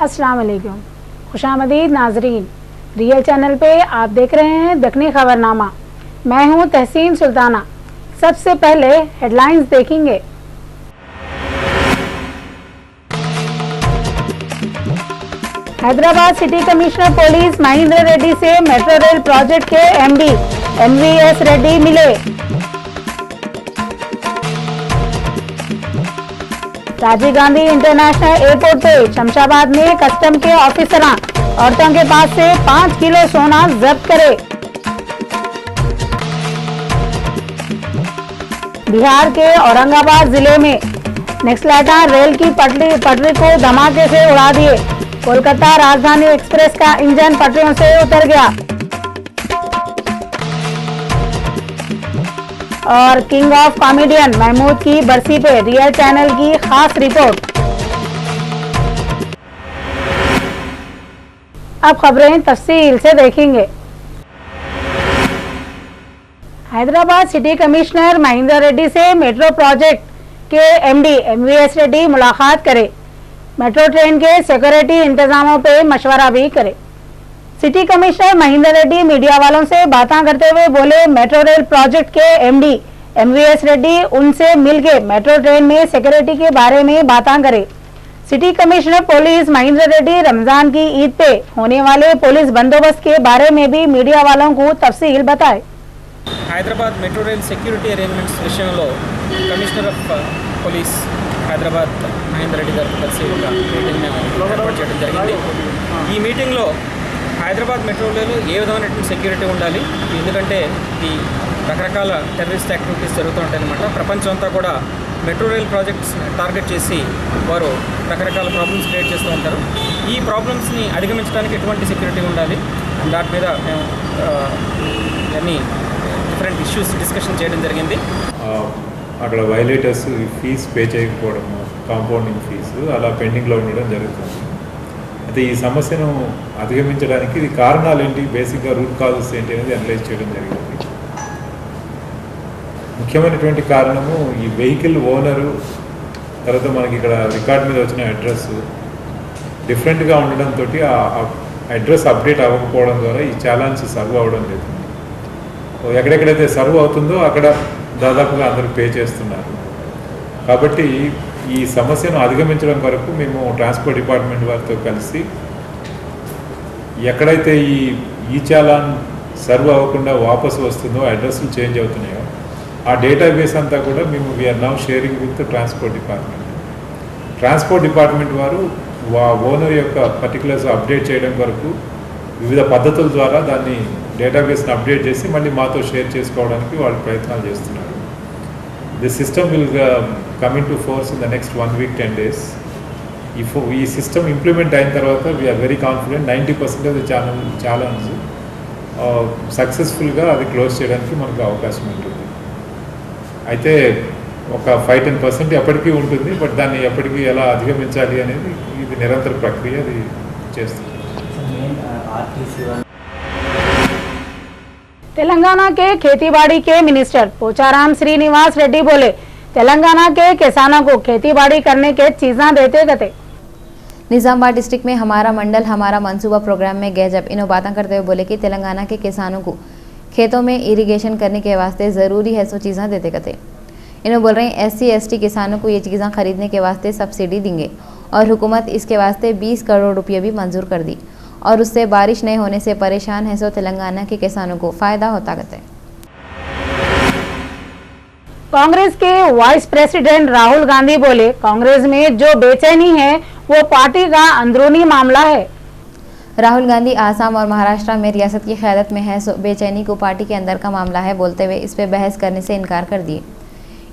अस्सलाम वालेकुम, खुशामदीद नाजरीन। रियल चैनल पे आप देख रहे हैं दखनी खबरनामा। मैं हूं तहसीन सुल्ताना। सबसे पहले हेडलाइंस देखेंगे। Hyderabad city commissioner police Mahendra Reddy से मेट्रो रेल प्रोजेक्ट के एमडी एमवीएस रेड्डी मिले। राजीव गांधी इंटरनेशनल एयरपोर्ट पे शमशाबाद में कस्टम के ऑफिसर औरतों के पास से 5 किलो सोना जब्त करे। बिहार के औरंगाबाद जिले में नक्सलाइट रेल की पटरी को धमाके से उड़ा दिए। कोलकाता राजधानी एक्सप्रेस का इंजन पटरियों से उतर गया। और किंग ऑफ कॉमेडियन महमूद की बरसी पे रियल चैनल की खास रिपोर्ट। अब खबरें तफसील से देखेंगे। हैदराबाद सिटी कमिश्नर महेंद्र रेड्डी से मेट्रो प्रोजेक्ट के एमडी एमवीएस रेड्डी मुलाकात करे। मेट्रो ट्रेन के सिक्योरिटी इंतजामों पे मशवरा भी करे। City commissioner Mahendra Reddy media वालों से बातें करते हुए बोले, मेट्रो रेल प्रोजेक्ट के एमडी एमवीएस रेड्डी उनसे मिलकर मेट्रो ट्रेन में सिक्योरिटी के बारे में बातें करे। City commissioner police Mahendra Reddy Ramzan की ईद पे होने वाले पुलिस बंदोबस्त के बारे में भी मीडिया वालों को तफसील बताए। Hyderabad metro rail security arrangements విషయంలో commissioner of police Hyderabad Mahender Reddy గారితో కలిసి ఒక మీటింగ్ ఏర్పాటు చేయడం జరిగింది। ఈ మీటింగ్లో హైదరాబాద్ మెట్రో రైలు ఏ విధమైనటువంటి సెక్యూరిటీ ఉండాలి, ఎందుకంటే ఈ రకరకాల టెర్రరిస్ట్ యాక్టివిటీస్ జరుగుతూ ఉంటాయన్నమాట। ప్రపంచం అంతా కూడా మెట్రో రైల్ ప్రాజెక్ట్స్ టార్గెట్ చేసి వారు రకరకాల ప్రాబ్లమ్స్ క్రియేట్ చేస్తూ ఉంటారు। ఈ ప్రాబ్లమ్స్ని అధిగమించడానికి ఎటువంటి సెక్యూరిటీ ఉండాలి దాని మీద మేము అన్ని డిఫరెంట్ ఇష్యూస్ డిస్కషన్ చేయడం జరిగింది। అక్కడ వైలేటర్స్ ఫీజు పే చేయకపోవడము, కాంపౌండింగ్ ఫీజు అలా పెండింగ్లో ఉండడం జరుగుతుంది। అయితే ఈ సమస్యను అధిగమించడానికి కారణాలు ఏంటి, బేసిక్గా రూట్ కాజెస్ ఏంటి అనేది అనలైజ్ చేయడం జరిగింది। ముఖ్యమైనటువంటి కారణము ఈ వెహికల్ ఓనరు, తర్వాత మనకి ఇక్కడ రికార్డ్ మీద వచ్చిన అడ్రస్ డిఫరెంట్గా ఉండడంతో ఆ అడ్రస్ అప్డేట్ అవ్వకపోవడం ద్వారా ఈ ఛాలెంజ్ సర్వ్ అవ్వడం లేదు। ఎక్కడెక్కడైతే సర్వ్ అవుతుందో అక్కడ దాదాపుగా అందరూ పే చేస్తున్నారు। కాబట్టి ఈ సమస్యను అధిగమించడం వరకు మేము ట్రాన్స్పోర్ట్ డిపార్ట్మెంట్ వారితో కలిసి ఎక్కడైతే ఈ చాలాన్ సర్వ్ అవ్వకుండా వాపసు వస్తుందో, అడ్రస్లు చేంజ్ అవుతున్నాయో ఆ డేటాబేస్ అంతా కూడా మేము we're now sharing with transport department. Transport department వారు ఓనర్ యొక్క పర్టికులర్స్ అప్డేట్ చేయడం వరకు వివిధ పద్ధతుల ద్వారా దాన్ని డేటాబేస్ని అప్డేట్ చేసి మళ్ళీ మాతో షేర్ చేసుకోవడానికి వాళ్ళు ప్రయత్నాలు చేస్తున్నారు। The system will come into force in the next 1 week 10 days। ఈ సిస్టమ్ ఇంప్లిమెంట్ అయిన తర్వాత we're very confident 90% of the challenge సక్సెస్ఫుల్గా అది క్లోజ్ చేయడానికి మనకు అవకాశం ఉంటుంది। అయితే ఒక 5-10% ఎప్పటికీ ఉంటుంది, బట్ దాన్ని ఎప్పటికీ ఎలా అధిగమించాలి అనేది ఇది నిరంతర ప్రక్రియ, అది చేస్తుంది। तेलंगाना के खेतीबाड़ी के मिनिस्टर पोचाराम श्रीनिवास रेड्डी बोले, तेलंगाना के किसानों को खेतीबाड़ी करने के चीज़ें देते गए। निजामाबाद डिस्ट्रिक्ट में हमारा मंडल हमारा मंसूबा प्रोग्राम में गए जब इन्हों बातें करते हुए बोले कि तेलंगाना के किसानों को खेतों में इरिगेशन करने के वास्ते ज़रूरी है सो चीज़ें देते गए। इन्हों बोल रहे हैं SC/ST किसानों को ये चीज़ें खरीदने के वास्ते सब्सिडी देंगे और हुकूमत इसके वास्ते 20 करोड़ रुपये भी मंजूर कर दी और उससे बारिश नहीं होने से परेशान है सो तेलंगाना के किसानों को फायदा होता है। कांग्रेस के वाइस प्रेसिडेंट राहुल गांधी बोले, कांग्रेस में जो बेचैनी है वो पार्टी का अंदरूनी मामला है। राहुल गांधी आसाम और महाराष्ट्र में रियासत की क़यादत में है सो बेचैनी को पार्टी के अंदर का मामला है बोलते हुए इस पर बहस करने से इनकार कर दिए।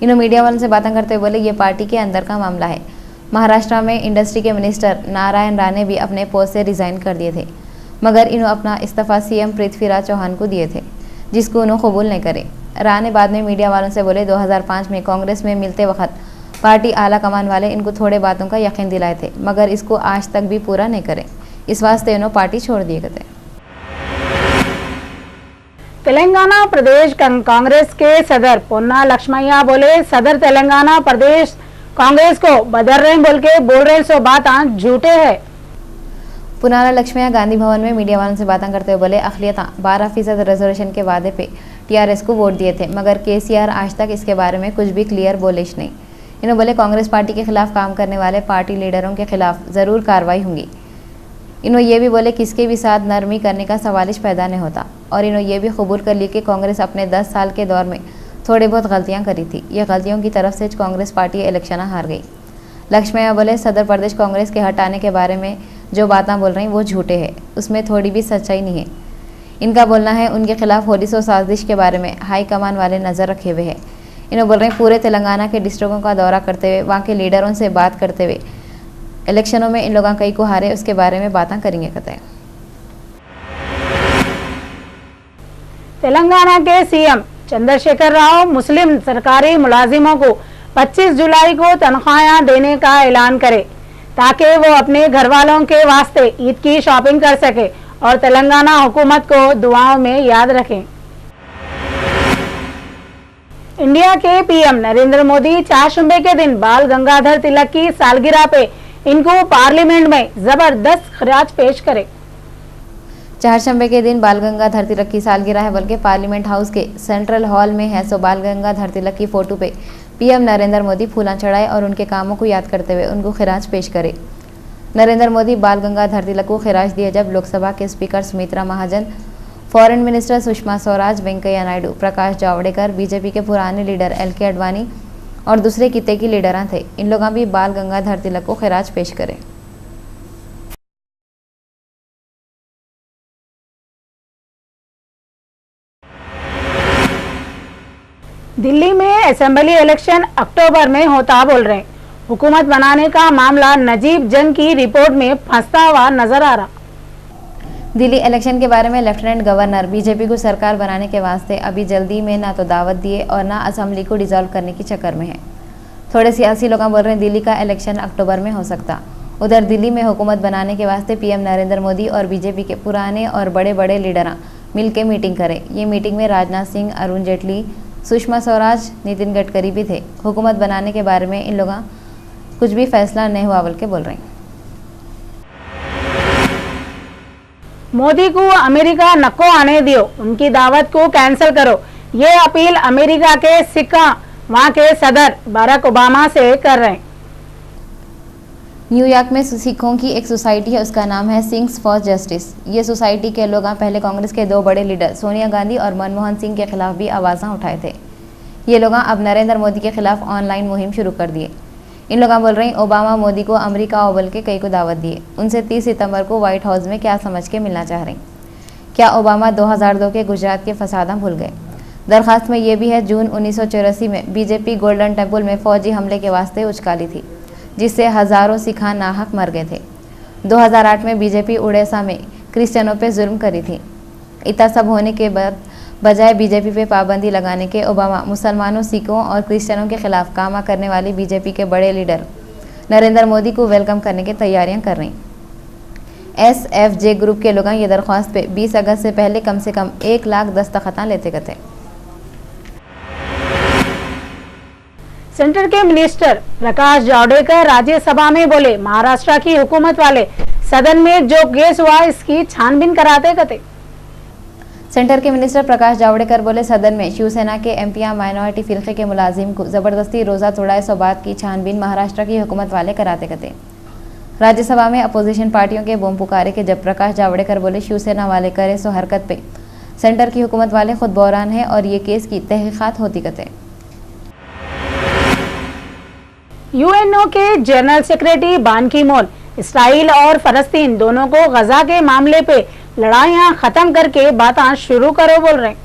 इन्होंने मीडिया वालों से बातें करते हुए बोले, ये पार्टी के अंदर का मामला है। महाराष्ट्र में इंडस्ट्री के मिनिस्टर नारायण राणे भी अपने पोस्ट से रिज़ाइन कर दिए थे, मगर इन्होंने अपना इस्तीफा CM पृथ्वीराज चौहान को दिए थे, जिसको उन्होंने कबूल नहीं करे। राणे बाद में मीडिया वालों से बोले, 2005 में कांग्रेस में मिलते वक्त पार्टी आला कमान वाले इनको थोड़े बातों का यकीन दिलाए थे, मगर इसको आज तक भी पूरा नहीं करे, इस वास्ते उन्होंने पार्टी छोड़ दिए गए। तेलंगाना प्रदेश कांग्रेस के सदर पोन्ना लक्ष्मయ్య बोले, सदर तेलंगाना प्रदेश कांग्रेस को बदल रहे बोल के बोल रहे सो बात झूठे है। पुराना लक्ष्मिया गांधी भवन में मीडिया वालों से बातें करते हुए बोले अखिलियत 12% रिजर्वेशन के वादे पे टीआरएस को वोट दिए थे, मगर केसीआर आज तक इसके बारे में कुछ भी क्लियर बोलिश नहीं। इन्होंने बोले कांग्रेस पार्टी के खिलाफ काम करने वाले पार्टी लीडरों के खिलाफ ज़रूर कार्रवाई होंगी। इन्होंने ये भी बोले किसके भी साथ नरमी करने का सवालिश पैदा नहीं होता और इन्होंने ये भी कबूल कर ली कि कांग्रेस अपने 10 साल के दौर में थोड़ी बहुत गलतियां करी थी। ये गलतियों की तरफ से कांग्रेस पार्टी इलेक्शन हार गई। लक्ष्मैया बोले सदर प्रदेश कांग्रेस के हटाने के बारे में जो बातें बोल रही वो झूठे हैं, उसमें थोड़ी भी सच्चाई नहीं है। इनका बोलना है उनके खिलाफ होली सो साजिश के बारे में हाई कमान वाले नज़र रखे हुए हैं। इन्होंने बोल रहे हैं पूरे तेलंगाना के डिस्ट्रिक्टों का दौरा करते हुए वहाँ के लीडरों से बात करते हुए इलेक्शनों में इन लोगों कई को हारे उसके बारे में बातें करेंगे कहते हैं। तेलंगाना के सीएम चंद्रशेखर राव मुस्लिम सरकारी मुलाजिमों को 25 जुलाई को तनख्वाहें देने का ऐलान करे ताकि वो अपने घर वालों के वास्ते ईद की शॉपिंग कर सके और तेलंगाना हुकूमत को दुआओं में याद रखें। इंडिया के पीएम नरेंद्र मोदी चारशंबे के दिन बाल गंगाधर तिलक की सालगिरह पे इनको पार्लियामेंट में जबरदस्त खराज पेश करे। चारशंबे के दिन बाल गंगाधर तिलक की सालगिरह है, बल्कि पार्लियामेंट हाउस के सेंट्रल हॉल में है सो बाल गंगाधर तिलक की फोटो पे पीएम नरेंद्र मोदी फूला चढ़ाए और उनके कामों को याद करते हुए उनको खिराज पेश करे। नरेंद्र मोदी बाल गंगाधर तिलक को खिराज दिए जब लोकसभा के speaker Sumitra Mahajan, foreign minister Sushma Swaraj, Venkaiah Naidu, Prakash Javadekar, BJP के पुराने लीडर एलके आडवाणी और दूसरे किते की लीडरां थे। इन लोगों भी बाल गंगाधर तिलक को खिराज पेश करे। दिल्ली में असेंबली इलेक्शन अक्टूबर में होता बोल रहे हैं। हुकूमत बनाने का मामला नजीब जंग की रिपोर्ट में फंसता हुआ नजर आ रहा। दिल्ली इलेक्शन के बारे में लेफ्टिनेंट गवर्नर बीजेपी को सरकार बनाने के वास्ते अभी जल्दी में ना तो दावत दिए और ना असेंबली को डिसॉल्व करने की चक्कर में है। थोड़े सियासी लोग बोल रहे हैं दिल्ली का इलेक्शन अक्टूबर में हो सकता। उधर दिल्ली में हुकूमत बनाने के वास्ते पीएम नरेंद्र मोदी और बीजेपी के पुराने और बड़े बड़े लीडर मिलकर मीटिंग करें। ये मीटिंग में राजनाथ सिंह, अरुण जेटली, सुषमा स्वराज, नितिन गडकरी भी थे। हुकूमत बनाने के बारे में इन लोग कुछ भी फैसला नहीं हुआ बोल के बोल रहे हैं। मोदी को अमेरिका नको आने दियो, उनकी दावत को कैंसिल करो, ये अपील अमेरिका के सिक्का वहां के सदर बराक ओबामा से कर रहे हैं। न्यूयॉर्क में सिखों की एक सोसाइटी है, उसका नाम है सिंग्स फॉर जस्टिस। ये सोसाइटी के लोग पहले कांग्रेस के 2 बड़े लीडर सोनिया गांधी और मनमोहन सिंह के खिलाफ भी आवाज़ें उठाए थे। ये लोग अब नरेंद्र मोदी के खिलाफ ऑनलाइन मुहिम शुरू कर दिए। इन लोग बोल रहे हैं ओबामा मोदी को अमेरिका ओवल के कई को दावत दिए। उनसे 30 सितंबर को व्हाइट हाउस में क्या समझ के मिलना चाह रहे हैं। क्या ओबामा 2002 के गुजरात के फसादा भूल गए? दरखास्त में ये भी है जून 1984 में बीजेपी गोल्डन टेम्पल में फौजी हमले के वास्ते उछकाली थी, जिससे हजारों सिखा नाहक मर गए थे। 2008 में बीजेपी उड़ीसा में क्रिश्चियनों पे जुल्म करी थी। इतना सब होने के बाद बजाय बीजेपी पे पाबंदी लगाने के ओबामा मुसलमानों, सिखों और क्रिश्चियनों के खिलाफ काम करने वाली बीजेपी के बड़े लीडर नरेंद्र मोदी को वेलकम करने की तैयारियां कर रहे हैं। SFJ ग्रुप के लोग ये दरख्वास्त पे 20 अगस्त से पहले कम से कम 1 लाख दस्तखत लेते गए। सेंटर के मिनिस्टर प्रकाश जावड़ेकर राज्यसभा में बोले महाराष्ट्र की हुकूमत वाले सदन में जो केस हुआ इसकी छानबीन कराते कहते। सेंटर के मिनिस्टर प्रकाश जावड़ेकर बोले सदन में शिवसेना के एमपियां माइनॉरिटी फिरके के मुलाजिम को जबरदस्ती रोजा तोड़ाए सो बात की छानबीन महाराष्ट्र की हुकूमत वाले कराते कहते। राज्यसभा में अपोजिशन पार्टियों के बम पुकारे के जब प्रकाश जावड़ेकर बोले शिवसेना वाले करे सो हरकत पे सेंटर की हुकूमत वाले खुद बहरान है और ये केस की तहकीकात होती कहते। यूएनओ के जनरल सेक्रेटरी बान की मून इसराइल और फलस्तीन दोनों को गजा के मामले पे लड़ाइयां खत्म करके बातें शुरू करो बोल रहे हैं।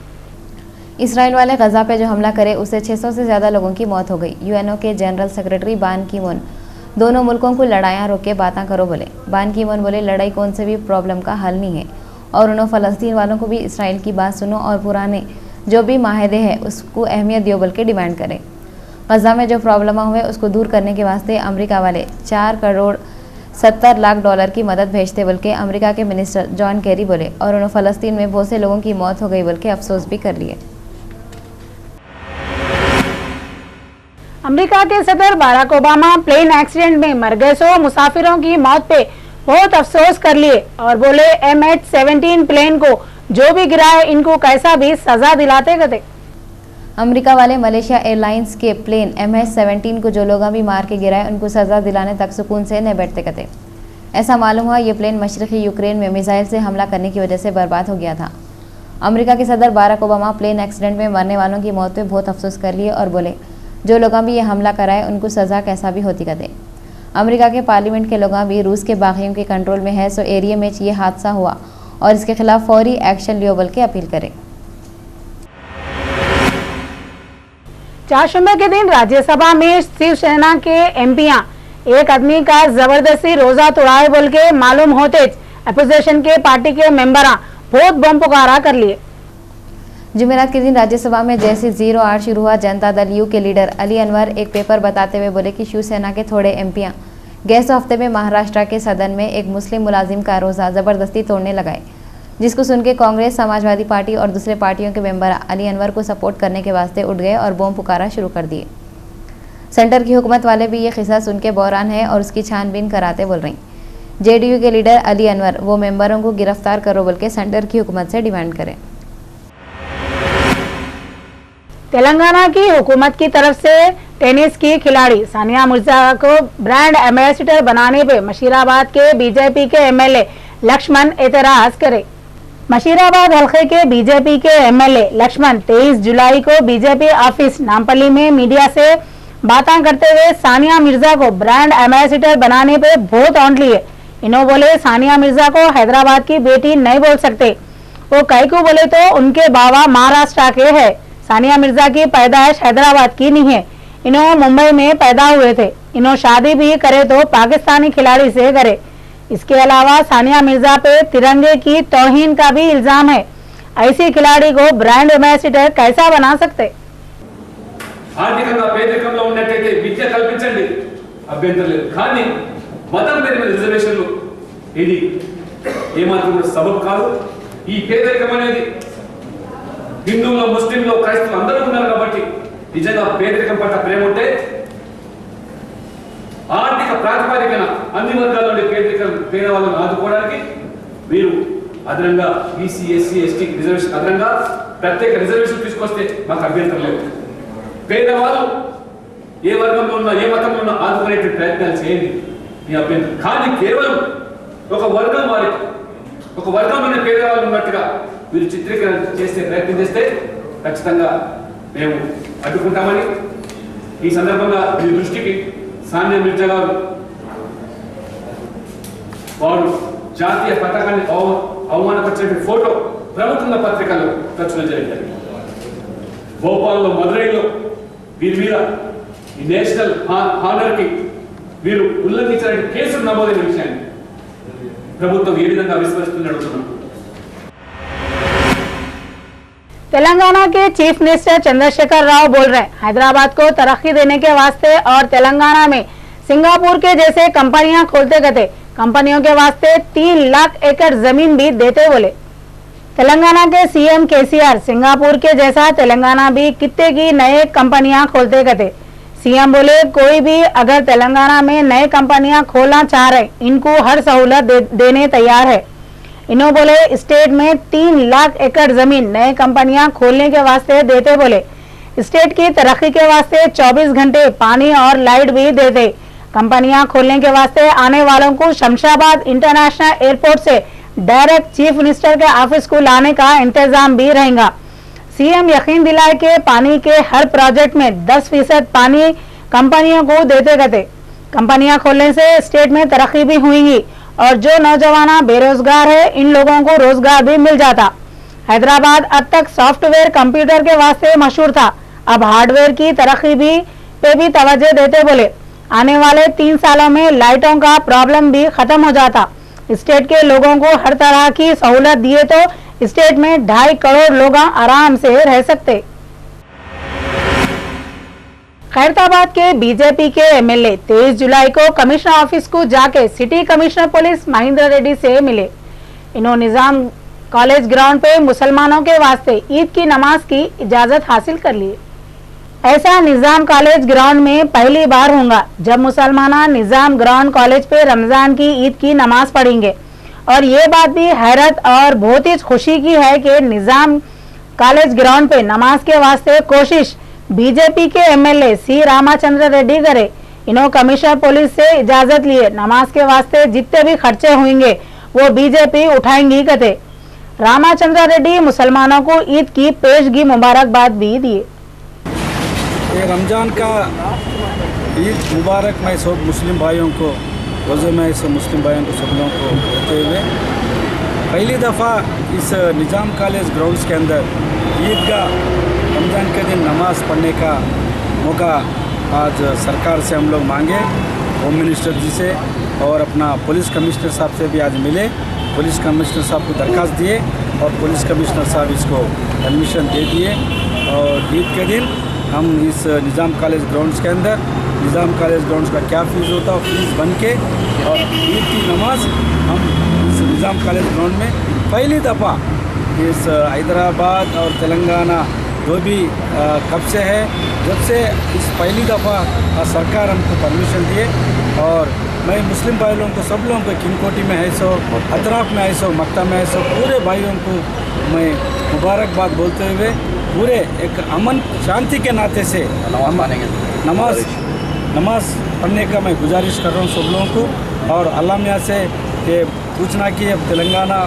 इसराइल वाले गजा पे जो हमला करे उससे 600 से ज्यादा लोगों की मौत हो गई। यूएनओ के जनरल सेक्रेटरी बान की मून दोनों मुल्कों को लड़ाइयां रोक के बातें करो बोले। बान की मून बोले लड़ाई कौन से भी प्रॉब्लम का हल नहीं है और उन्होंने फलस्तीन वालों को भी इसराइल की बात सुनो और पुराने जो भी माहदे हैं उसको अहमियत दियो बोल के डिमांड करें। गजा में जो प्रॉब्लम हुए उसको दूर करने के वास्ते अमेरिका वाले 4 करोड़ 70 लाख डॉलर की मदद भेजते बोल के अमेरिका के मिनिस्टर जॉन केरी बोले और उन्होंने फलस्तीन में बहुत से लोगों की मौत हो गई बोल के अफसोस भी कर लिए। अमेरिका के सदर बराक ओबामा प्लेन एक्सीडेंट में मर गए 100 मुसाफिरों की मौत पे बहुत अफसोस कर लिए और बोले MH17 प्लेन को जो भी गिराए इनको कैसा भी सजा दिलाते गए। अमेरिका वाले मलेशिया एयरलाइंस के प्लेन MH17 को जो लोग भी मार के गिराए उनको सजा दिलाने तक सुकून से न बैठते कते। ऐसा मालूम हुआ ये प्लेन मशरक़ी यूक्रेन में मिसाइल से हमला करने की वजह से बर्बाद हो गया था। अमेरिका के सदर बाराक ओबामा प्लेन एक्सीडेंट में मरने वालों की मौत पे बहुत अफसोस कर लिए और बोले जो लोग भी ये हमला कराए उनको सज़ा कैसा भी होती कते। अमेरिका के पार्लियामेंट के लोग भी रूस के बागियों के कंट्रोल में है सो एरिया में ये हादसा हुआ और इसके खिलाफ फौरी एक्शन लियो बल के अपील करें। चारशंबे के दिन राज्यसभा में शिवसेना के एमपियां एक आदमी का जबरदस्ती रोजा तोड़ाए बोल के मालूम होते अपोजिशन के पार्टी के मेंबरा बहुत बम पुकारा कर लिए। जुमेरात के दिन राज्यसभा में जैसे 08 शुरू हुआ जनता दल यू के लीडर अली अनवर एक पेपर बताते हुए बोले कि शिवसेना के थोड़े एमपियां गए हफ्ते में महाराष्ट्र के सदन में एक मुस्लिम मुलाजिम का रोजा जबरदस्ती तोड़ने लगाए, जिसको सुन के कांग्रेस, समाजवादी पार्टी और दूसरे पार्टियों के मेंबर अली अनवर को सपोर्ट करने के वास्ते उठ गए और बम पुकारा शुरू कर दिए। सेंटर की हुकूमत वाले भी ये किस्सा सुन के बहरान है और उसकी छानबीन कराते बोल रही। जेडीयू के लीडर अली अनवर वो मेंबरों को गिरफ्तार करो बोल के सेंटर की हुकूमत से डिमांड करें। तेलंगाना की हुकूमत की तरफ से टेनिस की खिलाड़ी सानिया मिर्जा को ब्रांड एम्बेसडर बनाने पे मशीराबाद के बीजेपी के एमएलए लक्ष्मण एतराज करे। मशीराबाद हल्के के बीजेपी के एमएलए लक्ष्मण 23 जुलाई को बीजेपी ऑफिस नामपल्ली में मीडिया से बातें करते हुए सानिया मिर्जा को ब्रांड एम्बेसडर बनाने पे बहुत ऑन लिए। इन्हों बोले सानिया मिर्जा को हैदराबाद की बेटी नहीं बोल सकते, वो कई को बोले तो उनके बाबा महाराष्ट्र के है। सानिया मिर्जा की पैदाइश हैदराबाद की नहीं है, इन्हों मुंबई में पैदा हुए थे। इन्हों शादी भी करे तो पाकिस्तानी खिलाड़ी से करे। इसके अलावा सानिया मिर्जा पे तिरंगे की तौहीन का भी इल्जाम है। ऐसी खिलाड़ी को ब्रांड एम्बेसडर कैसा बना सकते? ఆర్థికంగా పేదరికంలో ఉన్నట్టయితే విద్య కల్పించండి, అభ్యంతరం లేదు. కానీ మతం పేరు మీద రిజర్వేషన్లు ఇది ఏమాత్రం కూడా సబబు కాదు. ఈ పేదరికం అనేది హిందువులు, ముస్లింలు, క్రైస్తవులు అందరూ ఉన్నారు కాబట్టి నిజంగా పేదరికం పట్ల ప్రేమ ఉంటే ఆర్థిక ప్రాతిపదికన అన్ని వర్గాల పేదవాళ్ళను ఆదుకోవడానికి మీరు అదనంగా బీసీ, ఎస్సీ, ఎస్టీ రిజర్వేషన్ అదనంగా ప్రత్యేక రిజర్వేషన్ తీసుకొస్తే మాకు అభ్యంతరం లేదు. పేదవాళ్ళు ఏ వర్గంలో ఉన్నా, ఏ మతంలో ఉన్నా ఆదుకునేటువంటి ప్రయత్నాలు చేయండి, మీ అభ్యంతరం. కానీ కేవలం ఒక వర్గం వారికి, ఒక వర్గంలోనే పేదవాళ్ళు ఉన్నట్టుగా మీరు చిత్రీకరణ చేసే ప్రయత్నం చేస్తే ఖచ్చితంగా మేము అడ్డుకుంటామని ఈ సందర్భంగా మీ దృష్టికి సానియా మిర్జా గారు వారు జాతీయ పతాకాన్ని అవమానపరిచిన ఫోటో ప్రముఖ పత్రికల్లో ప్రచురణ జరిగింది. భోపాల్లో, మదురైలో వీరి మీద ఈ నేషనల్ హానర్ కి వీరు ఉల్లంఘించిన కేసులు నమోదైన విషయాన్ని ప్రభుత్వం ఏ విధంగా విస్మరిస్తుందని అడుగుతున్నాం. तेलंगाना के चीफ मिनिस्टर चंद्रशेखर राव बोल रहे हैं हैदराबाद को तरक्की देने के वास्ते और तेलंगाना में सिंगापुर के जैसे कंपनियां खोलते गए कंपनियों के वास्ते 3 लाख एकड़ जमीन भी देते बोले। तेलंगाना के सीएम केसीआर सिंगापुर के जैसा तेलंगाना भी कितने की नए कंपनियां खोलते गए। सीएम बोले कोई भी अगर तेलंगाना में नए कंपनियां खोलना चाह रहे इनको हर सहूलत देने तैयार है। इन्हों बोले स्टेट में 3 लाख एकड़ जमीन नए कंपनियां खोलने के वास्ते देते बोले। स्टेट की तरक्की के वास्ते 24 घंटे पानी और लाइट भी देते। कंपनियां खोलने के वास्ते आने वालों को शमशाबाद इंटरनेशनल एयरपोर्ट से डायरेक्ट चीफ मिनिस्टर के ऑफिस को लाने का इंतजाम भी रहेगा। सीएम यकीन दिलाए कि पानी के हर प्रोजेक्ट में 10% पानी कंपनियों को देते गए। कंपनियां खोलने से स्टेट में तरक्की भी हुई और जो नौजवान बेरोजगार है इन लोगों को रोजगार भी मिल जाता। हैदराबाद अब तक सॉफ्टवेयर कंप्यूटर के वास्ते मशहूर था, अब हार्डवेयर की तरक्की पे भी तवज्जो देते बोले। आने वाले 3 सालों में लाइटों का प्रॉब्लम भी खत्म हो जाता। स्टेट के लोगों को हर तरह की सहूलत दिए तो स्टेट में 2.5 करोड़ लोग आराम से रह सकते। खैरताबाद के बीजेपी के एमएलए 23 जुलाई को कमिश्नर ऑफिस को जाके city commissioner police Mahendra Reddy से मिले। इन्होंने निजाम कॉलेज ग्राउंड पे मुसलमानों के वास्ते ईद की नमाज की इजाजत हासिल कर ली। ऐसा निजाम कॉलेज ग्राउंड में पहली बार होगा जब मुसलमान निजाम ग्राउंड कॉलेज पे रमजान की ईद की नमाज पढ़ेंगे। और ये बात भी हैरत और बहुत ही खुशी की है कि निजाम कॉलेज ग्राउंड पे नमाज के वास्ते कोशिश बीजेपी के एमएलए सी रामाचंद्र रेड्डी करे। इन्हों कमिश्नर पुलिस से इजाजत लिए नमाज के वास्ते जितने भी खर्चे होंगे वो बीजेपी उठाएंगी कहते। रामाचंद्र रेड्डी मुसलमानों को ईद की पेशगी मुबारकबाद भी दिए। ये रमज़ान का ईद मुबारक मैं सब मुस्लिम भाइयों को रोज़े में सब मुस्लिम भाइयों को सब लोगों को देते हुए पहली दफ़ा इस निज़ाम कॉलेज ग्राउंड्स के अंदर ईद का रमज़ान के दिन नमाज़ पढ़ने का मौका आज सरकार से हम लोग मांगे, होम मिनिस्टर जी से और अपना पुलिस कमिश्नर साहब से भी आज मिले। पुलिस कमिश्नर साहब को दरख्वास्त दिए और पुलिस कमिश्नर साहब इसको परमिशन दे दिए और ईद के दिन हम इस निज़ाम कॉलेज ग्राउंड्स के अंदर निज़ाम कॉलेज ग्राउंड्स का क्या फ़ीस होता है फीस बन के और ईद की नमाज हम इस निज़ाम कॉलेज ग्राउंड में पहली दफ़ा इस हैदराबाद और तेलंगाना जो भी कब से है जब से इस पहली दफ़ा सरकार हमको परमिशन दिए। और मैं मुस्लिम भाई लोगों को सब लोगों को किंगकोटी में है सो अतराफ में है सो मक्ता में है सो पूरे भाइयों को मैं मुबारकबाद बोलते हुए पूरे एक अमन शांति के नाते से नमाज पढ़ने का मैं गुजारिश कर रहा हूँ सब लोगों को। और अल्लाह मियाँ से ये पूछना कि अब तेलंगाना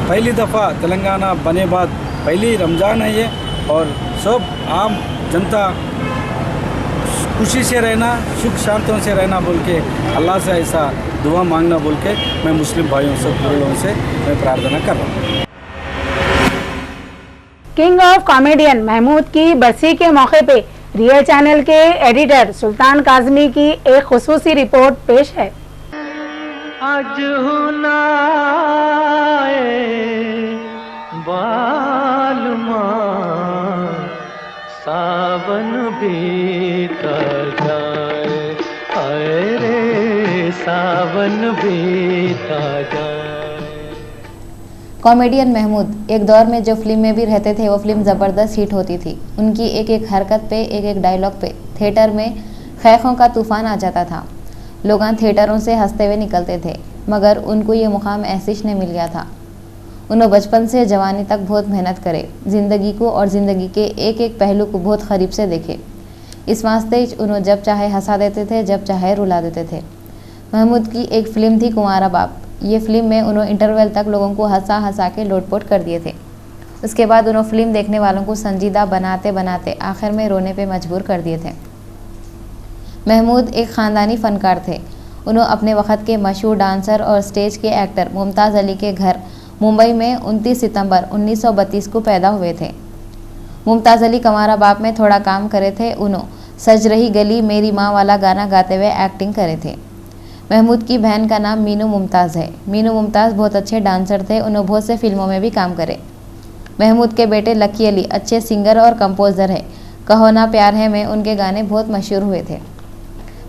पहली दफ़ा तेलंगाना बने बाद पहली रमज़ान है ये और सब आम जनता खुशी से रहना सुख शांतियों से रहना बोल के अल्लाह से ऐसा दुआ मांगना बोल के मैं मुस्लिम भाइयों से पूरे लोगों से मैं प्रार्थना कर रहा हूँ। किंग ऑफ कॉमेडियन महमूद की बरसी के मौके पे रियल चैनल के एडिटर सुल्तान काजमी की एक खुसूसी रिपोर्ट पेश है। आज बालमा सावन बीता जाए, आए रे सावन बीता जाए। कॉमेडियन महमूद एक दौर में जो फिल्म में भी रहते थे वो फिल्म ज़बरदस्त हिट होती थी। उनकी एक एक हरकत पे एक एक डायलॉग पे थिएटर में खैखों का तूफान आ जाता था। लोग थिएटरों से हंसते हुए निकलते थे, मगर उनको ये मुकाम ऐसिश ने मिल गया था। उन्होंने बचपन से जवानी तक बहुत मेहनत करे, ज़िंदगी को और ज़िंदगी के एक एक पहलू को बहुत करीब से देखे। इस वास्ते उन्होंने जब चाहे हंसा देते थे, जब चाहे रुला देते थे। महमूद की एक फ़िल्म थी कुंवारा बाप। ये फिल्म में उन्होंने इंटरवल तक लोगों को हंसा हंसा के लोटपोट कर दिए थे। उसके बाद उन्होंने फिल्म देखने वालों को संजीदा बनाते बनाते आखिर में रोने पे मजबूर कर दिए थे। महमूद एक ख़ानदानी फ़नकार थे। उन्होंने अपने वक्त के मशहूर डांसर और स्टेज के एक्टर मुमताज़ अली के घर मुंबई में 29 सितंबर 1932 को पैदा हुए थे। मुमताज़ अली कुंवारा बाप में थोड़ा काम करे थे। उन्होंने सज रही गली मेरी माँ वाला गाना गाते हुए एक्टिंग करे थे। महमूद की बहन का नाम मीनू मुमताज़ है। मीनू मुमताज़ बहुत अच्छे डांसर थे। उन्होंने बहुत से फिल्मों में भी काम करे। महमूद के बेटे लकी अली अच्छे सिंगर और कंपोज़र हैं। कहो ना प्यार है में उनके गाने बहुत मशहूर हुए थे।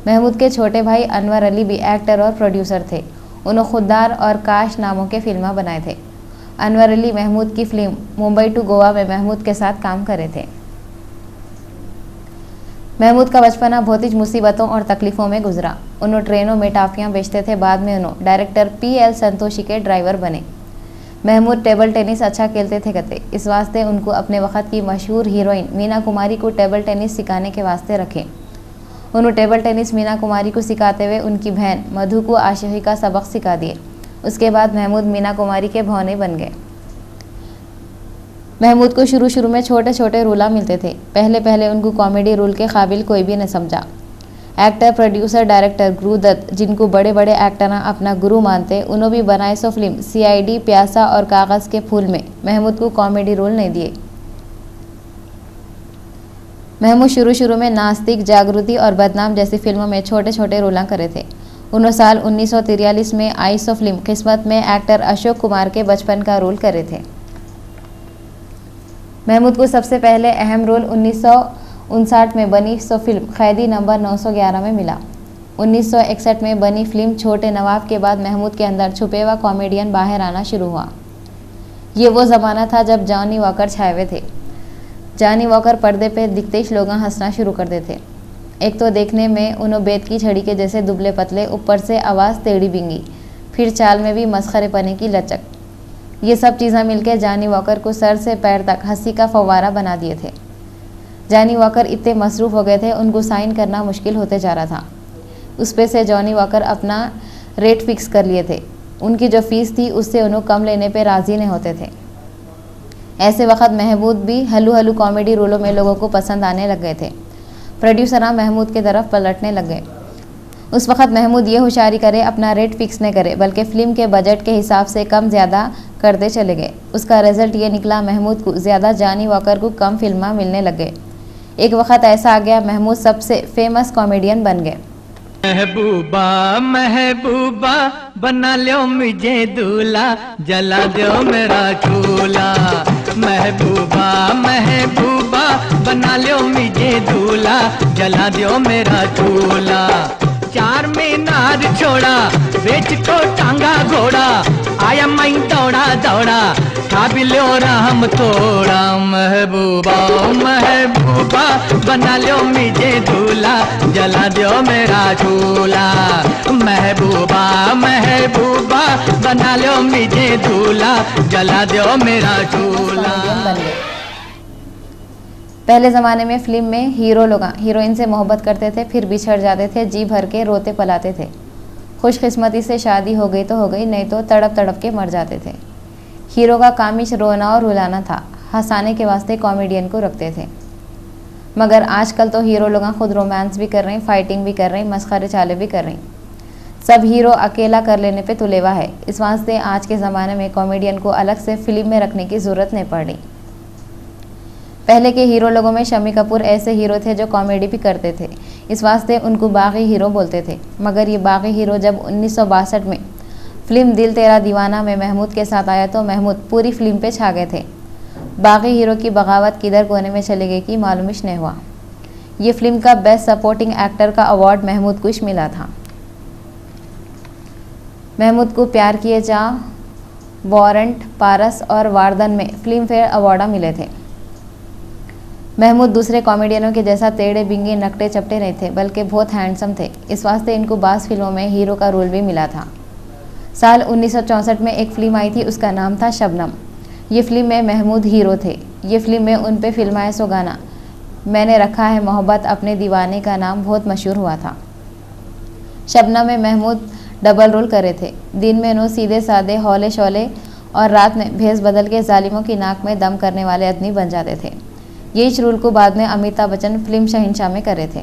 महमूद के छोटे भाई अनवर अली भी एक्टर और प्रोड्यूसर थे। उन्होंने खुददार और काश नामों के फिल्में बनाए थे। अनवर अली महमूद की फिल्म मुंबई टू गोवा में महमूद के साथ काम करे थे। महमूद का बचपना बहुत ही मुसीबतों और तकलीफ़ों में गुजरा। उन्होंने ट्रेनों में टाफियाँ बेचते थे। बाद में उन्होंने डायरेक्टर PL संतोषी के ड्राइवर बने। महमूद टेबल टेनिस अच्छा खेलते थे कहते। इस वास्ते उनको अपने वक्त की मशहूर हीरोइन मीना कुमारी को टेबल टेनिस सिखाने के वास्ते रखे। उन्होंने टेबल टेनिस मीना कुमारी को सिखाते हुए उनकी बहन मधु को आशिकी का सबक सिखा दिए। उसके बाद महमूद मीना कुमारी के भौने बन गए। महमूद को शुरू में छोटे छोटे रोला मिलते थे। पहले उनको कॉमेडी रोल के काबिल कोई भी न समझा। Actor producer director Guru Dutt जिनको बड़े बड़े एक्टर अपना गुरु मानते, उन्होंने भी बनाए सो फिल्म CID प्यासा और कागज़ के फूल में महमूद को कॉमेडी रोल नहीं दिए। महमूद शुरू में नास्तिक, जागृति और बदनाम जैसी फिल्मों में छोटे छोटे रोल करे थे। उन्होंने साल 1943 में आई सो फिल्म किस्मत में एक्टर अशोक कुमार के बचपन का रोल करे थे। महमूद को सबसे पहले अहम रोल 1959 में बनी सो फिल्म कैदी नंबर 911 में मिला। 1961 में बनी फिल्म छोटे नवाब के बाद महमूद के अंदर छुपे हुआ कॉमेडियन बाहर आना शुरू हुआ। ये वो ज़माना था जब जॉनी वॉकर छाए हुए थे। जानी वॉकर पर्दे पे दिखते ही लोग हंसना शुरू कर देते। एक तो देखने में उन्हों बेत की छड़ी के जैसे दुबले पतले, ऊपर से आवाज़ टेढ़ी बिंगी, फिर चाल में भी मस्खरे पने की लचक। ये सब चीज़ें मिलकर जानी वॉकर को सर से पैर तक हंसी का फव्वारा बना दिए थे। जानी वॉकर इतने मसरूफ़ हो गए थे, उनको साइन करना मुश्किल होते जा रहा था। उस पे से जॉनी वॉकर अपना रेट फिक्स कर लिए थे। उनकी जो फीस थी उससे उन्हें कम लेने पे राज़ी नहीं होते थे। ऐसे वक्त महमूद भी हल्लू हल्लू कॉमेडी रोलों में लोगों को पसंद आने लग गए थे। प्रोड्यूसर महमूद की तरफ पलटने लग गए। उस वक्त महमूद ये होशियारी करे अपना रेट फिक्स न करे, बल्कि फ़िल्म के बजट के हिसाब से कम ज़्यादा करते चले गए। उसका रिजल्ट ये निकला, महमूद को ज़्यादा, जानी वॉकर को कम फिल्में मिलने लग गए। एक वक्त ऐसा आ गया महमूद सबसे फेमस कॉमेडियन बन गए। महबूबा महबूबा बना लो मुझे दूल्हा, जला दो मेरा चूल्हा। महबूबा महबूबा बना लो मुझे दूल्हा, जला दो मेरा चूल्हा। चार मीनार छोड़ा, बेच को टांगा घोड़ा, आया मैं दौड़ा दौड़ा, खा भी लो राम थोड़ा। महबूबा महबूबा बना लो मुझे दूल्हा, जला दो मेरा चूल्हा। महबूबा महबूबा बना लो मुझे दूल्हा, जला दो मेरा चूल्हा। बन गए। पहले ज़माने में फिल्म में हीरो लोग हीरोइन से मोहब्बत करते थे, फिर बिछड़ जाते थे, जी भर के रोते पलाते थे। खुशकिस्मती से शादी हो गई तो हो गई, नहीं तो तड़प तड़प के मर जाते थे। हीरो का कामिश रोना और रुलाना था, हंसाने के वास्ते कॉमेडियन को रखते थे। मगर आजकल तो हीरो लोग खुद रोमांस भी कर रहे हैं, फाइटिंग भी कर रहे हैं, मस्खरे चाले भी कर रहे हैं। सब हीरो अकेला कर लेने पे तुलेवा है। इस वास्ते आज के ज़माने में कॉमेडियन को अलग से फिल्म में रखने की ज़रूरत नहीं पड़ रही। पहले के हीरो लोगों में शम्मी कपूर ऐसे हीरो थे जो कॉमेडी भी करते थे, इस वास्ते उनको बागी हीरो बोलते थे। मगर ये बागी हीरो जब 1962 में फिल्म दिल तेरा दीवाना में महमूद के साथ आया तो महमूद पूरी फिल्म पे छा गए थे। बागी हीरो की बगावत किधर कोने में चले गई कि मालूम नहीं हुआ। ये फिल्म का बेस्ट सपोर्टिंग एक्टर का अवार्ड महमूद को मिला था। महमूद को प्यार किए जा, वारंट, पारस और वारदन में फिल्म फेयर अवार्ड मिले थे। महमूद दूसरे कॉमेडियनों के जैसा टेढ़े बिंगे नकटे चपटे नहीं थे, बल्कि बहुत हैंडसम थे। इस वास्ते इनको बास फिल्मों में हीरो का रोल भी मिला था। साल 1964 में एक फिल्म आई थी, उसका नाम था शबनम। ये फिल्म में महमूद हीरो थे। ये फिल्म में उन पे फिल्माए सो गाना मैंने रखा है मोहब्बत अपने दीवाने का नाम बहुत मशहूर हुआ था। शबनम में महमूद डबल रोल करे थे। दिन में उन्होंने सीधे साधे हौले शौले और रात में भेस बदल के जालिमों की नाक में दम करने वाले आदमी बन जाते थे। यही रोल को बाद में अमिताभ बच्चन फिल्म शहंशाह में करे थे।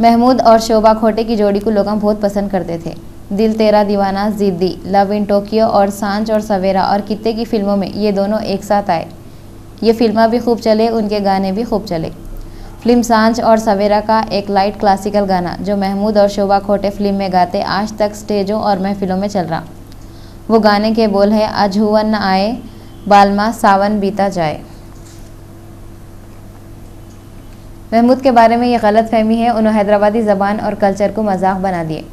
महमूद और शोभा खोटे की जोड़ी को लोग बहुत पसंद करते थे। दिल तेरा दीवाना, जिद्दी, लव इन टोक्यो और सांझ और सवेरा और कित्ते की फिल्मों में ये दोनों एक साथ आए। ये फिल्में भी खूब चले, उनके गाने भी खूब चले। फिल्म सांझ और सवेरा का एक लाइट क्लासिकल गाना जो महमूद और शोभा खोटे फिल्म में गाते आज तक स्टेजों और महफिलों में चल रहा। वो गाने के बोल है अजहुवन न आए बालमा सावन बीता जाए। महमूद के बारे में ये गलत फहमी है, उन्होंने हैदराबादी ज़बान और कल्चर को मजाक बना दिए।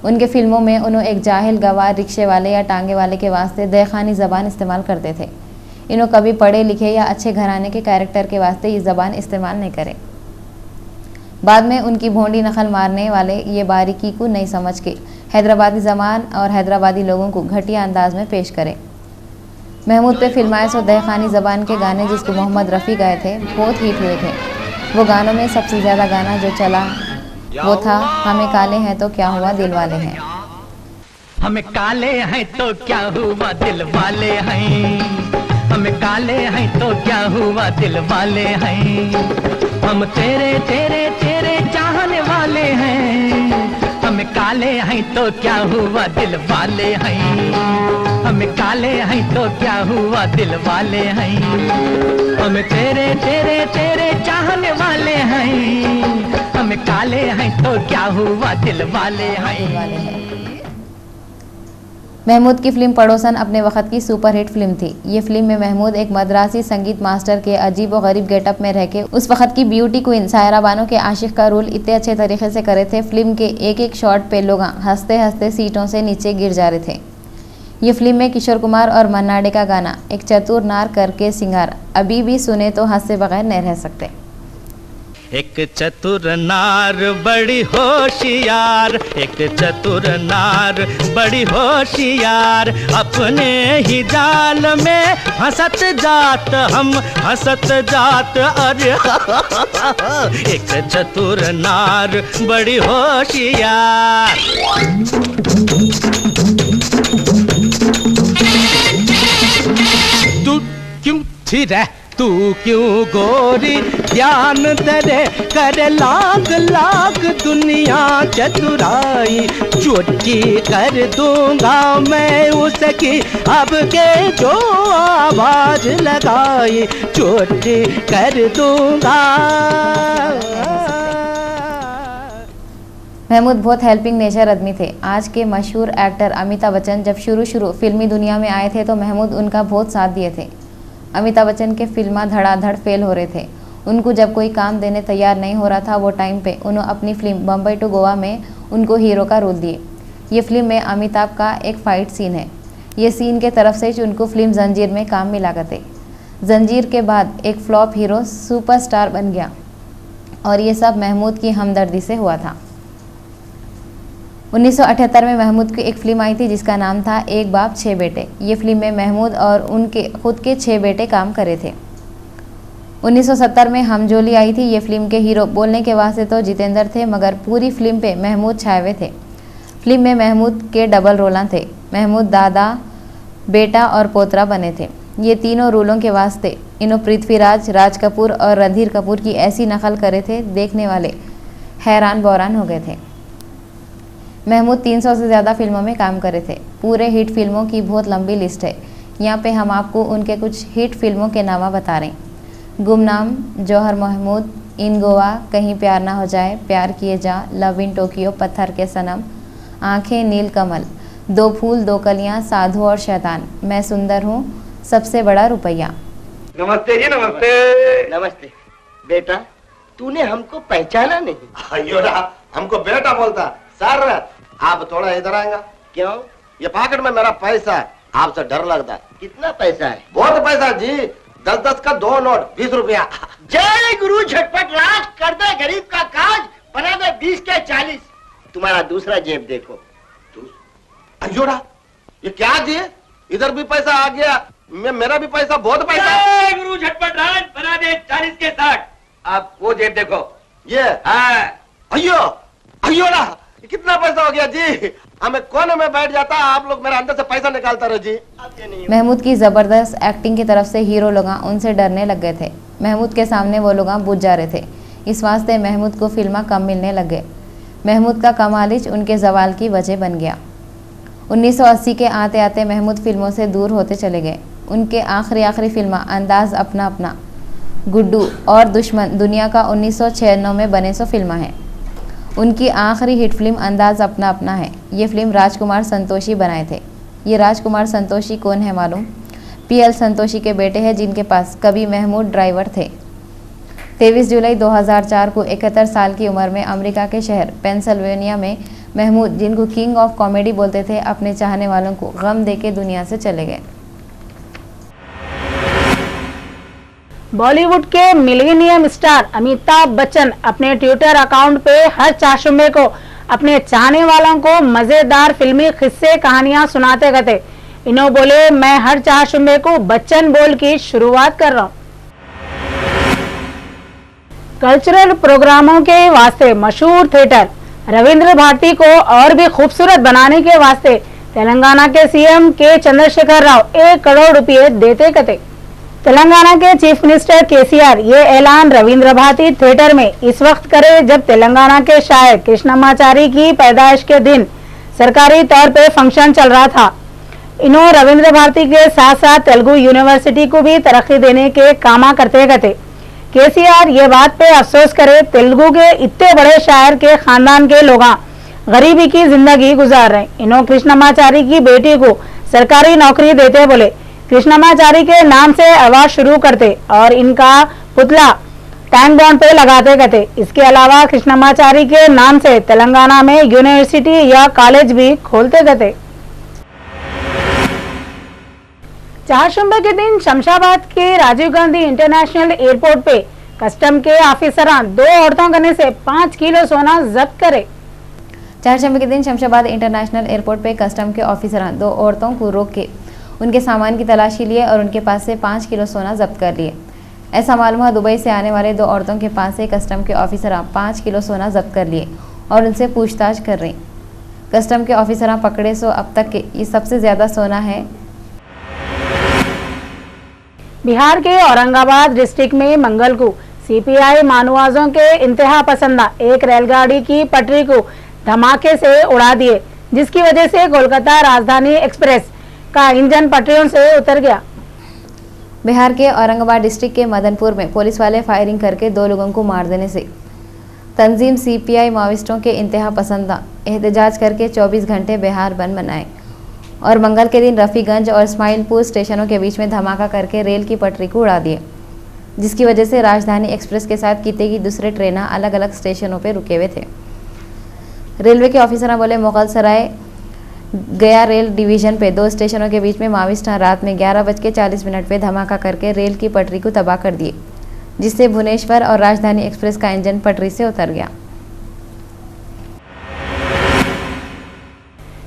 उनके फिल्मों में उन्होंने एक जाहिल गवार रिक्शे वाले या टांगे वाले के वास्ते दहखानी ज़बान इस्तेमाल करते थे। इन्होंने कभी पढ़े लिखे या अच्छे घराने के कैरेक्टर के वास्ते ये ज़बान इस्तेमाल नहीं करे। बाद में उनकी भोंडी नकल मारने वाले ये बारीकी को नहीं समझ के हैदराबादी ज़बान और हैदराबादी लोगों को घटिया अंदाज में पेश करे। महमूद पे फिल्माए सो दहखानी ज़बान के गाने जिसको मोहम्मद रफ़ी गाए थे बहुत हिट हुए थे। वो गानों में सबसे ज़्यादा गाना जो चला वो था हमें काले हैं तो क्या हुआ दिल वाले हैं। हमें काले हैं तो क्या हुआ दिल वाले हैं, हमें काले हैं तो क्या हुआ दिल वाले हैं। हम तेरे तेरे तेरे चाहने वाले हैं, हमें काले हैं तो क्या हुआ दिल वाले हैं। हमें काले हैं तो क्या हुआ दिल वाले हैं। हम तेरे तेरे तेरे चाहने वाले हैं, हम काले हैं तो क्या हुआ दिल वाले हैं। महमूद की फिल्म पड़ोसन अपने वक्त की सुपरहिट फिल्म थी। ये फिल्म में महमूद एक मद्रासी संगीत मास्टर के अजीब व गरीब गेटअप में रह के उस वक्त की ब्यूटी क्वीन सायरा बानो के आशिक का रोल इतने अच्छे तरीके से करे थे। फिल्म के एक एक शॉट पे लोग हंसते हंसते सीटों से नीचे गिर जा रहे थे। ये फिल्म में किशोर कुमार और मन्ना डे का गाना एक चतुर नार करके सिंगार अभी भी सुने तो हंसे बगैर नहीं रह सकते। एक चतुर नार बड़ी होशियार, एक चतुर नार बड़ी होशियार, अपने ही जाल में हंसत जात हम हंसत जात। अरे एक चतुर नार बड़ी होशियार। तू क्यों थी रे, तू क्यों गोरी ध्यान तेरे करे लाख लाख दुनिया चतुराई, चुटकी कर दूंगा मैं उसकी अब के जो आवाज लगाई, चुटकी कर दूंगा। महमूद बहुत हेल्पिंग नेचर आदमी थे। आज के मशहूर एक्टर अमिताभ बच्चन जब शुरू फिल्मी दुनिया में आए थे तो महमूद उनका बहुत साथ दिए थे। अमिताभ बच्चन के फिल्म धड़ाधड़ फेल हो रहे थे। उनको जब कोई काम देने तैयार नहीं हो रहा था वो टाइम पे उन्होंने अपनी फिल्म बम्बई टू गोवा में उनको हीरो का रोल दिए। ये फिल्म में अमिताभ का एक फ़ाइट सीन है। ये सीन के तरफ से उनको फिल्म जंजीर में काम मिला करते। जंजीर के बाद एक फ्लॉप हीरो सुपरस्टार बन गया और ये सब महमूद की हमदर्दी से हुआ था। 1978 में महमूद की एक फिल्म आई थी जिसका नाम था एक बाप 6 बेटे। ये फिल्म में महमूद और उनके खुद के 6 बेटे काम करे थे। 1970 में हमजोली आई थी। ये फिल्म के हीरो बोलने के वास्ते तो जितेंद्र थे मगर पूरी फिल्म पे महमूद छाए हुए थे। फिल्म में महमूद के डबल रोल थे। महमूद दादा, बेटा और पोतरा बने थे। ये तीनों रोलों के वास्ते इन्हों पृथ्वीराज, राज कपूर और रणधीर कपूर की ऐसी नकल करे थे देखने वाले हैरान बौरान हो गए थे। महमूद 300 से ज़्यादा फिल्मों में काम करे थे। पूरे हिट फिल्मों की बहुत लंबी लिस्ट है। यहाँ पे हम आपको उनके कुछ हिट फिल्मों के नाम बता रहे हैं। गुमनाम, जौहर महमूद, इन गोवा, कहीं प्यार ना हो जाए, प्यार किए जा, लव इन टोक्यो, पत्थर के सनम, आंखें नील कमल, दो फूल दो कलियाँ, साधु और शैतान, मैं सुंदर हूँ, सबसे बड़ा रुपया। नमस्ते जी, नमस्ते। नमस्ते बेटा, तूने हमको पहचाना नहीं? अयो हमको बेटा बोलता। सर आप थोड़ा इधर आएगा? क्यों? ये पॉकेट में मेरा पैसा है, आपसे डर लगता है। कितना पैसा है? बहुत पैसा जी, 10-10 का 2 नोट, 20 रुपया। जय गुरु झटपट राज, कर दे गरीब का काज, बना दे 20 के 40। तुम्हारा दूसरा जेब देखो। अयोड़ा ये क्या जी? इधर भी पैसा आ गया, मेरा भी पैसा, बहुत पैसा। जय गुरु झटपट राज, बना दे 40 के 60। अब वो जेब देखो। ये अयो अयोड़ा कितना पैसा हो गया जी? हमें कोने में बैठ जाता, आप लोग मेरे अंदर से पैसा निकालता रहे जी। महमूद की ज़बरदस्त एक्टिंग की तरफ से हीरो लोग उनसे डरने लग गए थे। महमूद के सामने वो लोग बुझ जा रहे थे। इस वास्ते महमूद को फिल्में कम मिलने लग गए। महमूद का कमालिज उनके जवाल की वजह बन गया। 1980 के आते आते महमूद फिल्मों से दूर होते चले गए। उनके आखिरी फिल्म अंदाज अपना अपना, गुड्डू और दुश्मन दुनिया का 1996 में बने सो फिल्म है। उनकी आखिरी हिट फिल्म अंदाज अपना अपना है। ये फिल्म राजकुमार संतोषी बनाए थे। ये राजकुमार संतोषी कौन है मालूम? PL संतोषी के बेटे हैं जिनके पास कभी महमूद ड्राइवर थे। 23 जुलाई 2004 को 71 साल की उम्र में अमेरिका के शहर पेंसिल्वेनिया में महमूद, जिनको किंग ऑफ कॉमेडी बोलते थे, अपने चाहने वालों को गम देके दुनिया से चले गए। बॉलीवुड के मिलेनियम स्टार अमिताभ बच्चन अपने ट्विटर अकाउंट पे हर चाशुमे को अपने चाहने वालों को मजेदार फिल्मी किस्से कहानियां सुनाते गए। इन्हों बोले, मैं हर चाशुमे को बच्चन बोल की शुरुआत कर रहा हूं। कल्चरल प्रोग्रामों के वास्ते मशहूर थिएटर रविंद्र भारती को और भी खूबसूरत बनाने के वास्ते तेलंगाना के CM के चंद्रशेखर राव 1 करोड़ रुपए देते कते। तेलंगाना के चीफ मिनिस्टर KCR ये ऐलान रविंद्र भारती थिएटर में इस वक्त करे जब तेलंगाना के शायर कृष्णमाचारी की पैदाइश के दिन सरकारी तौर पे फंक्शन चल रहा था। इन्हों रविंद्र भारती के साथ साथ तेलुगु यूनिवर्सिटी को भी तरक्की देने के कामा करते गए। KCR ये बात पे अफसोस करे, तेलुगु के इतने बड़े शायर के खानदान के लोग गरीबी की जिंदगी गुजार रहे। इन्हों कृष्णमाचारी की बेटी को सरकारी नौकरी देते बोले कृष्णमाचारी के नाम से अवार्ड शुरू करते और इनका पुतला टैंक बॉन्ड पे लगाते गए। इसके अलावा कृष्णमाचारी के नाम से तेलंगाना में यूनिवर्सिटी या कॉलेज भी खोलते गए। चारशंबे के दिन शमशाबाद के राजीव गांधी इंटरनेशनल एयरपोर्ट पे कस्टम के ऑफिसरां 2 औरतों करने से 5 किलो सोना जब्त करे। चारशंबे के दिन शमशाबाद इंटरनेशनल एयरपोर्ट पे कस्टम के ऑफिसरां 2 औरतों को रोक के उनके सामान की तलाशी लिए और उनके पास से 5 किलो सोना जब्त कर लिए। ऐसा मालूम हुआ दुबई से आने वाले 2 औरतों के पास से कस्टम के ऑफिसरां 5 किलो सोना जब्त कर लिए और उनसे पूछताछ कर रहे। कस्टम के ऑफिसरां पकड़े सो अब तक के ये सबसे ज्यादा सोना है। बिहार के औरंगाबाद डिस्ट्रिक्ट में मंगल को सीपीआई मानवाजों के इंतहा पसंदा एक रेलगाड़ी की पटरी को धमाके से उड़ा दिए, जिसकी वजह से कोलकाता राजधानी एक्सप्रेस का इंजन पटरियों से उतर गया। बिहार के औरंगाबाद डिस्ट्रिक्ट के मदनपुर में पुलिस वाले फायरिंग करके 2 लोगों को मार देने से तंजीम सीपीआई माओइस्टों के इंतहा पसंदा एहतजाज करके 24 घंटे बिहार बंद मनाए और मंगल के दिन रफीगंज और इस्माइलपुर स्टेशनों के बीच में धमाका करके रेल की पटरी को उड़ा दिए, जिसकी वजह से राजधानी एक्सप्रेस के साथ किते की दूसरे ट्रेन अलग अलग स्टेशनों पर रुके हुए थे। रेलवे के ऑफिसर बोले मुगल सराय गया रेल डिवीजन पे 2 स्टेशनों के बीच में माओइस्ट रात में 11:40 पे धमाका करके रेल की पटरी को तबाह कर दिए, जिससे भुवनेश्वर और राजधानी एक्सप्रेस का इंजन पटरी से उतर गया।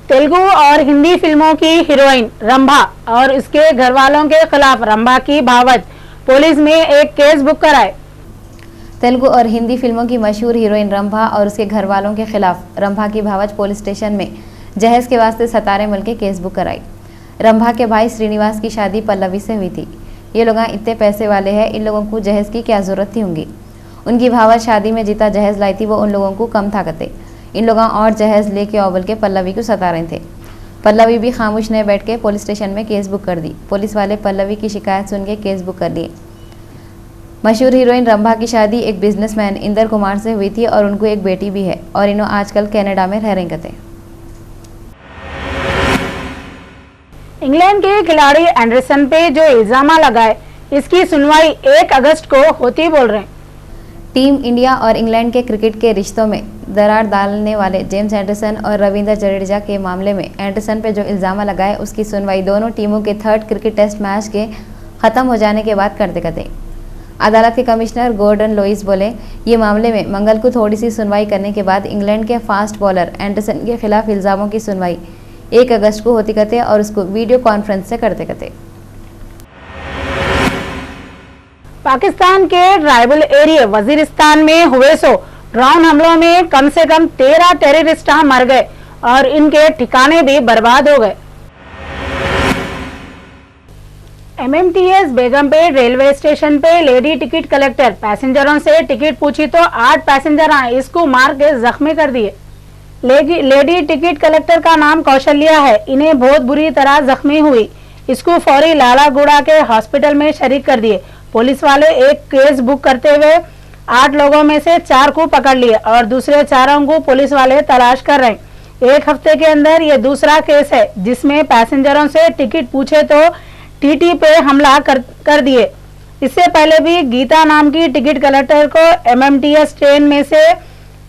तेलुगु और हिंदी फिल्मों की हीरोइन रंभा और उसके घर वालों के खिलाफ रंभा की भावच पुलिस में एक केस बुक कराए। तेलुगु और हिंदी फिल्मों की मशहूर हीरोइन रंभा और उसके घर वालों के खिलाफ रंभा की भावच पुलिस स्टेशन में जहेज के वास्ते सतारे मिल के केस बुक कराई। रंभा के भाई श्रीनिवास की शादी पल्लवी से हुई थी। ये लोग इतने पैसे वाले हैं, इन लोगों को जहेज की क्या जरूरत थी होंगी। उनकी भावच शादी में जीता जहेज लाई थी, वो उन लोगों को कम था कहते। इन लोग और जहेज लेके अव्वल के पल्लवी को सता रहे थे। पल्लवी भी खामोश नहीं बैठ के पुलिस स्टेशन में केस बुक कर दी। पुलिस वाले पल्लवी की शिकायत सुन के केस बुक कर लिए। मशहूर हीरोइन रंभा की शादी एक बिजनेसमैन इंदर कुमार से हुई थी और उनको एक बेटी भी है और इन्हों आजकल कनाडा में रह रहे थे। इंग्लैंड के खिलाड़ी एंडरसन पे जो इल्जाम लगाए, इसकी सुनवाई 1 अगस्त को होती बोल रहे हैं। टीम इंडिया और इंग्लैंड के क्रिकेट के रिश्तों में दरार डालने वाले जेम्स एंडरसन और रविंद्र जडेजा के मामले में एंडरसन पे जो इल्जाम लगाए, उसकी सुनवाई दोनों टीमों के 3rd क्रिकेट टेस्ट मैच के खत्म हो जाने के बाद करते करते। अदालत के कमिश्नर गॉर्डन लोइस बोले, ये मामले में मंगल को थोड़ी सी सुनवाई करने के बाद इंग्लैंड के फास्ट बॉलर एंडरसन के खिलाफ इल्जामों की सुनवाई 1 अगस्त को होती करते और उसको वीडियो कॉन्फ्रेंस से करते करते। पाकिस्तान के ट्राइबल एरिया वजीरिस्तान में हुए ड्रोन हमलों में कम से कम 13 टेररिस्ट मर गए और इनके ठिकाने भी बर्बाद हो गए। MMTS बेगमपेट रेलवे स्टेशन पे लेडी टिकट कलेक्टर पैसेंजरों से टिकट पूछी तो 8 पैसेंजर इसको मार के जख्मी कर दिए। लेडी टिकट कलेक्टर का नाम कौशल्या है, इन्हें बहुत बुरी तरह जख्मी हुई। इसको फौरी लालागुड़ा के हॉस्पिटल में शरीक कर दिए। पुलिस वाले एक केस बुक करते हुए 8 लोगों में से 4 को पकड़ लिए और दूसरे 4 को पुलिस वाले तलाश कर रहे हैं। 1 हफ्ते के अंदर ये दूसरा केस है जिसमें पैसेंजरों से टिकट पूछे तो टीटी पे हमला कर दिए। इससे पहले भी गीता नाम की टिकट कलेक्टर को MMTS ट्रेन में से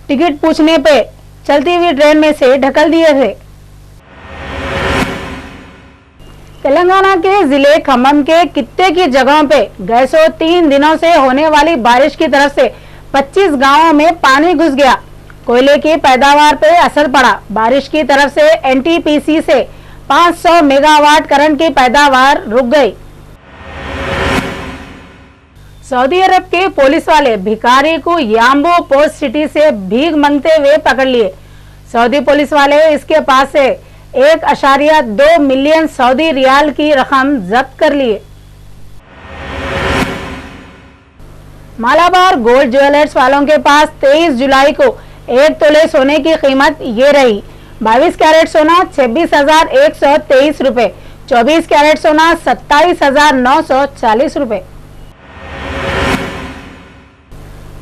टिकट पूछने पे चलती हुई ट्रेन में से ढकल दिए थे। तेलंगाना के जिले खम्मम के कित्ते की जगहों पे गए 3 दिनों से होने वाली बारिश की तरफ से 25 गांवों में पानी घुस गया। कोयले की पैदावार पे असर पड़ा। बारिश की तरफ से NTPC से 500 मेगावाट करंट की पैदावार रुक गई। सऊदी अरब के पुलिस वाले भिखारी को याम्बू पोस्ट सिटी से भीख मांगते हुए पकड़ लिए। सऊदी पुलिस वाले इसके पास से 1.2 मिलियन सऊदी रियाल की रकम जब्त कर लिए। मालाबार गोल्ड ज्वेलर्स वालों के पास 23 जुलाई को 1 तोले सोने की कीमत ये रही। 22 कैरेट सोना 26,123 रुपए, 24 कैरेट सोना 27,940 रुपए।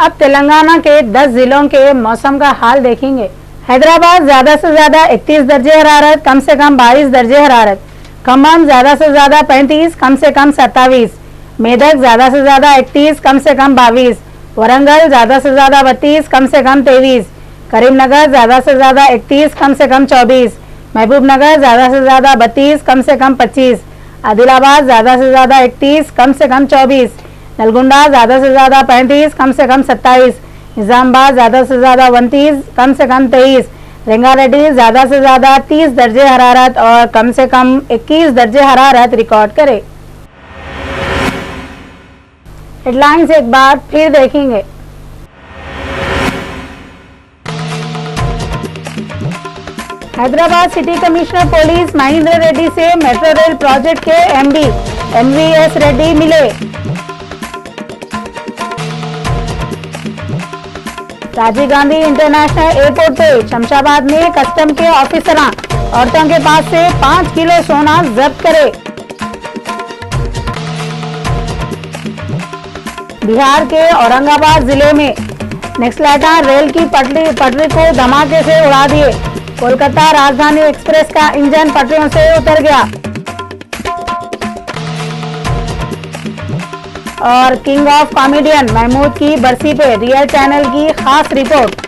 अब तेलंगाना के 10 जिलों के मौसम का हाल देखेंगे। हैदराबाद ज्यादा से ज्यादा 31 दर्जे हरारत, कम से कम 22 दर्जे हरारत। खम्मम ज्यादा से ज्यादा 35, कम से कम 27। मेदक ज्यादा से ज्यादा 31, कम से कम 22। वरंगल ज्यादा से ज्यादा 32, कम से कम 23। करीमनगर ज्यादा से ज्यादा 31, कम से कम 24। महबूबनगर ज्यादा से ज्यादा 32, कम से कम 25। आदिलाबाद ज़्यादा से ज़्यादा 31, कम से कम 24, नलगुंडा ज़्यादा से ज़्यादा 35, कम से कम 27, निज़ामाबाद ज़्यादा से ज़्यादा 29, कम से कम 23, रंगारेड्डी ज़्यादा से ज़्यादा 30 दर्जे हरारत और कम से कम 21 दर्जे हरारत रिकॉर्ड करे। हेडलाइंस एक बार फिर देखेंगे। Hyderabad city commissioner police Mahendra Reddy से मेट्रो रेल प्रोजेक्ट के एमडी MVS रेड्डी मिले। राजीव गांधी इंटरनेशनल एयरपोर्ट पे शमशाबाद में कस्टम के ऑफिसर औरतों के पास से 5 किलो सोना जब्त करे। बिहार के औरंगाबाद जिले में नक्सलाइट रेल की पटरी को धमाके से उड़ा दिए। कोलकाता राजधानी एक्सप्रेस का इंजन पटरियों से उतर गया। और किंग ऑफ कॉमेडियन महमूद की बरसी पे रियल चैनल की खास रिपोर्ट।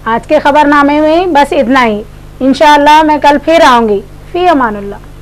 आज के खबरनामे में बस इतना ही। इंशाअल्लाह मैं कल फिर आऊंगी। फी अमानुल्लाह।